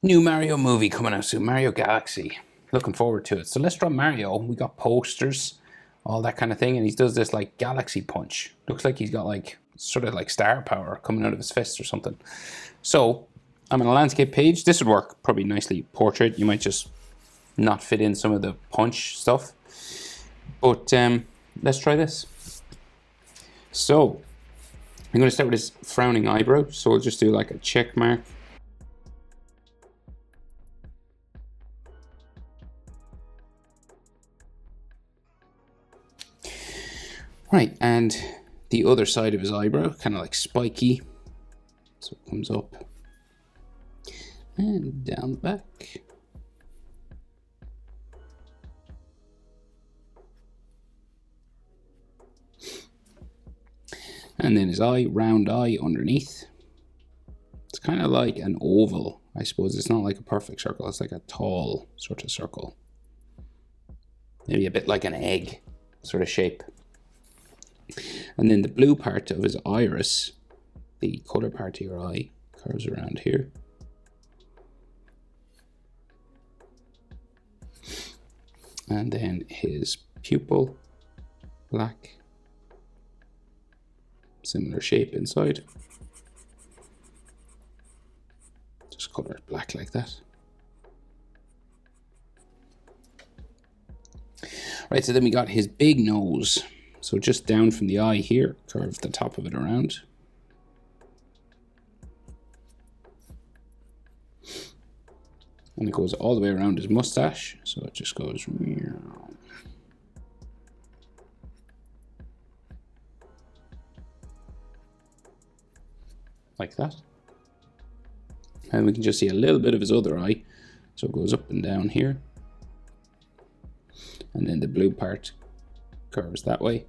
New Mario movie coming out soon, Mario Galaxy. Looking forward to it. So let's draw Mario. We got posters, all that kind of thing, and he does this like galaxy punch. Looks like he's got like sort of like star power coming out of his fist or something. So I'm on a landscape page. This would work probably nicely. Portrait. You might just not fit in some of the punch stuff. But let's try this. So I'm going to start with his frowning eyebrow. So we'll just do like a check mark. Right, and the other side of his eyebrow, kind of like spiky. So it comes up and down the back. And then his eye, round eye underneath. It's kind of like an oval, I suppose. It's not like a perfect circle, it's like a tall sort of circle. Maybe a bit like an egg sort of shape. And then the blue part of his iris, the color part of your eye, curves around here. And then his pupil, black. Similar shape inside. Just color it black like that. Right, so then we got his big nose. So just down from the eye here, curve the top of it around. And it goes all the way around his mustache. So it just goes like that. And we can just see a little bit of his other eye. So it goes up and down here. And then the blue part curves that way.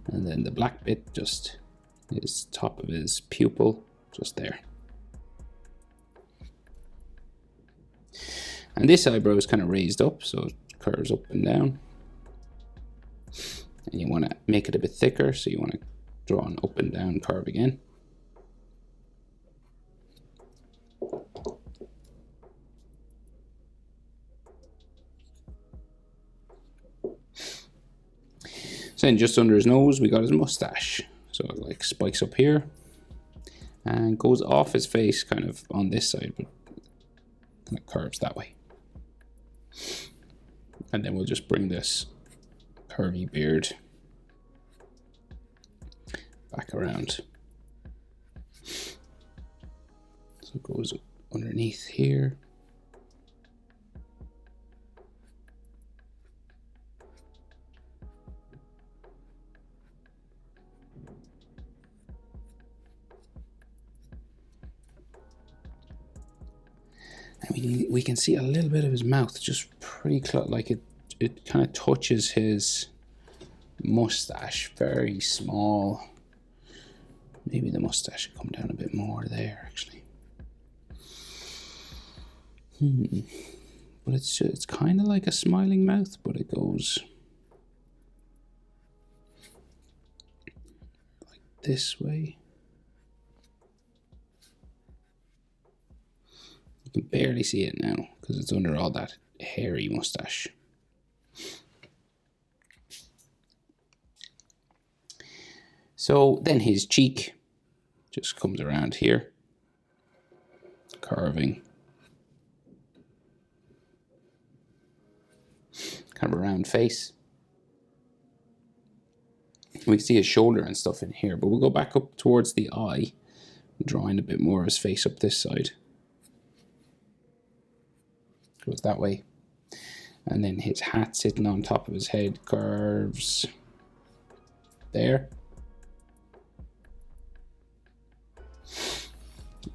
And then the black bit just is top of his pupil, just there. And this eyebrow is kind of raised up, so it curves up and down. And you want to make it a bit thicker, so you want to draw an up and down curve again. So then just under his nose, we got his mustache. So it like spikes up here and goes off his face kind of on this side, but kind of curves that way. And then we'll just bring this curvy beard back around. So it goes underneath here. And we can see a little bit of his mouth, just pretty close, like it kind of touches his mustache, very small. Maybe the mustache should come down a bit more there, actually. But it's kind of like a smiling mouth, but it goes like this way. You can barely see it now because it's under all that hairy mustache. So then his cheek just comes around here, carving. Kind of a round face. We can see his shoulder and stuff in here, but we'll go back up towards the eye, drawing a bit more of his face up this side. Goes that way. And then his hat sitting on top of his head curves there.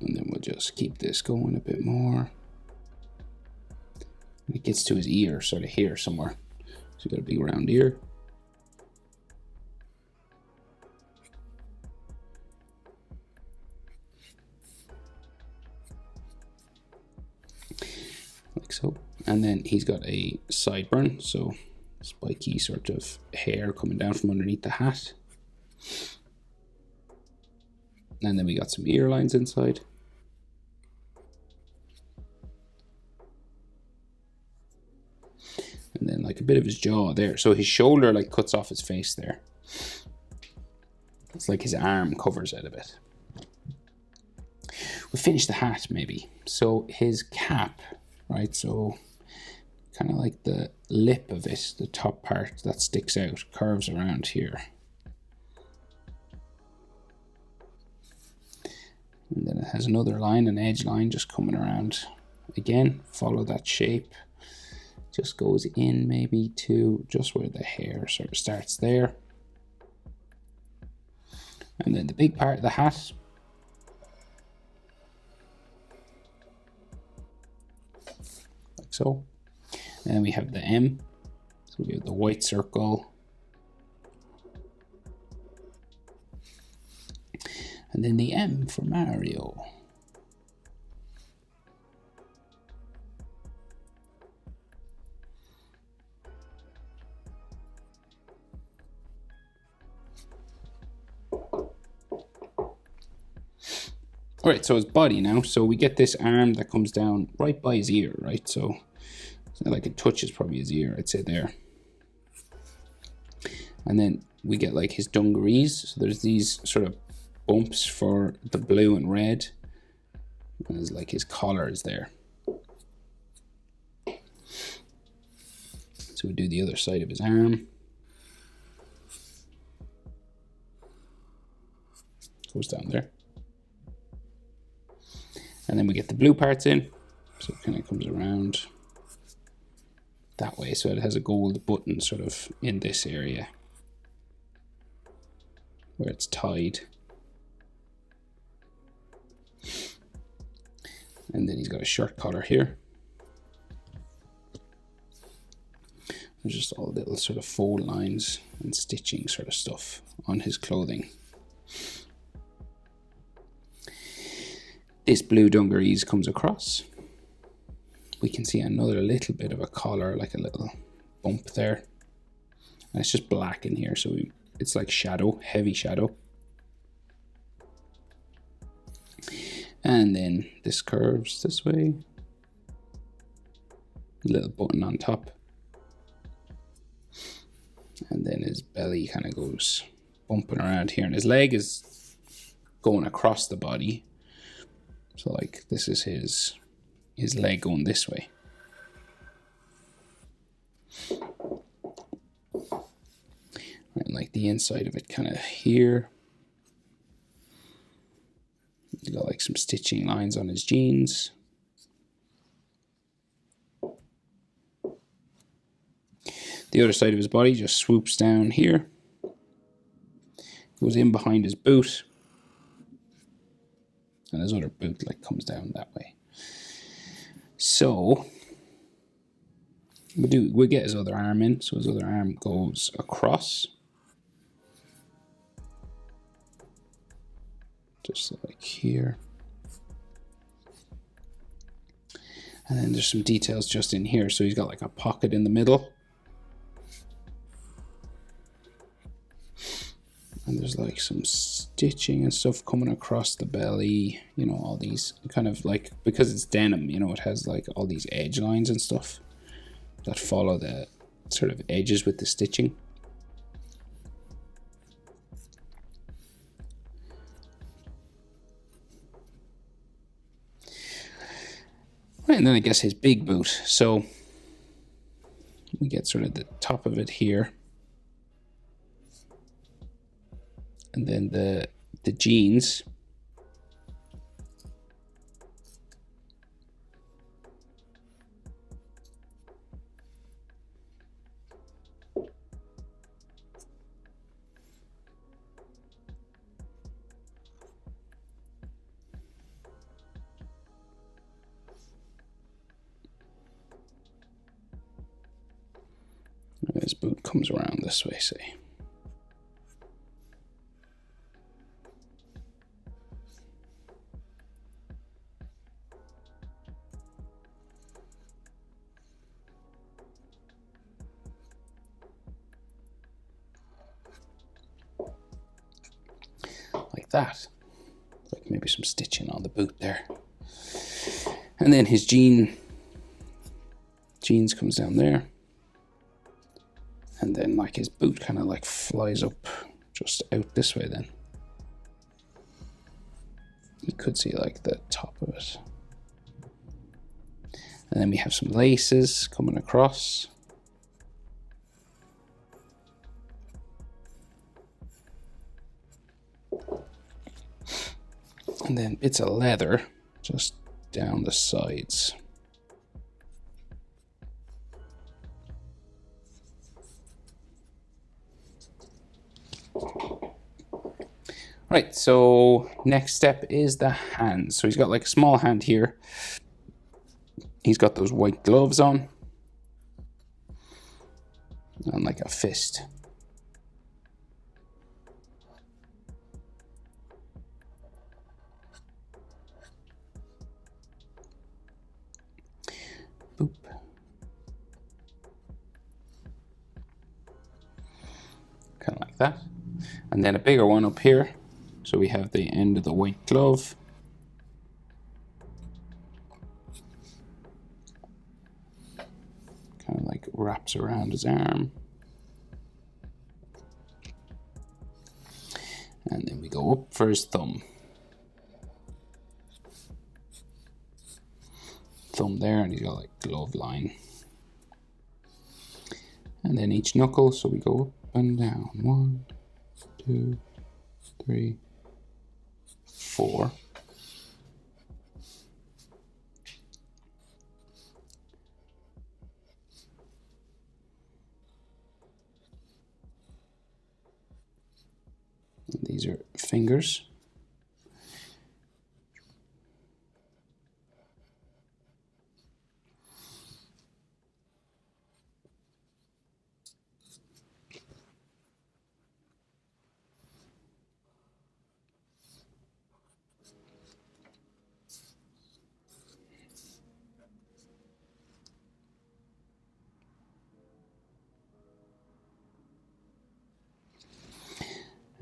And then we'll just keep this going a bit more. And it gets to his ear, sort of here somewhere. So you got a big round ear. Like so. And then he's got a sideburn, so spiky sort of hair coming down from underneath the hat. And then we got some ear lines inside. like a bit of his jaw there. So his shoulder like cuts off his face there. It's like his arm covers it a bit. We finished the hat maybe. So his cap, right? So kind of like the lip of it, the top part that sticks out, curves around here. And then it has another line, an edge line just coming around. Again, follow that shape. Just goes in maybe to just where the hair sort of starts there. And then the big part of the hat. Like so. And then we have the M. So we have the white circle. And then the M for Mario. All right, so his body now. So we get this arm that comes down right by his ear, right? So like it touches probably his ear, I'd say there. And then we get like his dungarees. So there's these sort of bumps for the blue and red. And there's like his collar is there. So we do the other side of his arm. Goes down there. And then we get the blue parts in. So it kind of comes around that way. So it has a gold button sort of in this area where it's tied. And then he's got a shirt collar here. There's just all little sort of fold lines and stitching sort of stuff on his clothing. This blue dungarees comes across. We can see another little bit of a collar, like a little bump there. And it's just black in here, so it's like shadow, heavy shadow. And then this curves this way. Little button on top. And then his belly kind of goes bumping around here. And his leg is going across the body. So like this is his leg going this way. And like the inside of it kind of here. He's got like some stitching lines on his jeans. The other side of his body just swoops down here. Goes in behind his boot. And his other boot like comes down that way. So we'll get his other arm in. So his other arm goes across. Just like here. And then there's some details just in here. So he's got like a pocket in the middle. And there's like some stitching and stuff coming across the belly, you know, all these kind of like, because it's denim, you know, it has like all these edge lines and stuff that follow the sort of edges with the stitching. Right, and then I guess his big boot. So we get sort of the top of it here. And then the jeans. His boot comes around this way, say. Like that. Like maybe some stitching on the boot there. And then his jeans comes down there. And then like his boot kind of like flies up just out this way then. You could see like the top of it. And then we have some laces coming across. And then bits of leather just down the sides. Right, so next step is the hands. So he's got like a small hand here. He's got those white gloves on. And like a fist. Boop. Kind of like that. And then a bigger one up here. So we have the end of the white glove. Kind of like wraps around his arm. And then we go up for his thumb. Thumb there, and he's got like glove line. And then each knuckle, so we go up and down. 1, 2, 3, 4. And these are fingers.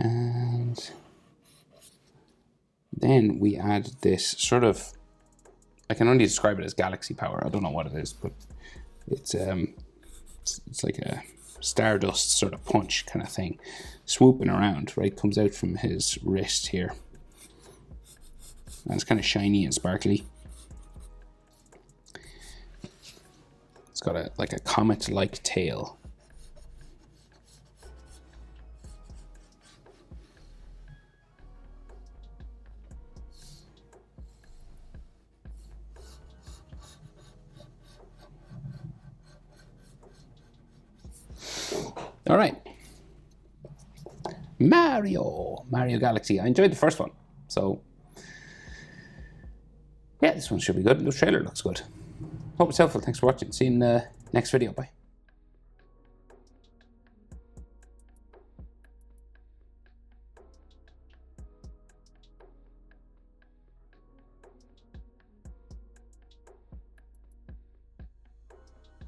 And then we add this sort of, I can only describe it as galaxy power. I don't know what it is, but it's like a stardust sort of punch kind of thing, swooping around, right? Comes out from his wrist here. And it's kind of shiny and sparkly. It's got a like a comet-like tail. All right, Mario Galaxy. I enjoyed the first one, so yeah, this one should be good. The trailer looks good. Hope it's helpful. Thanks for watching. See you in the next video. Bye.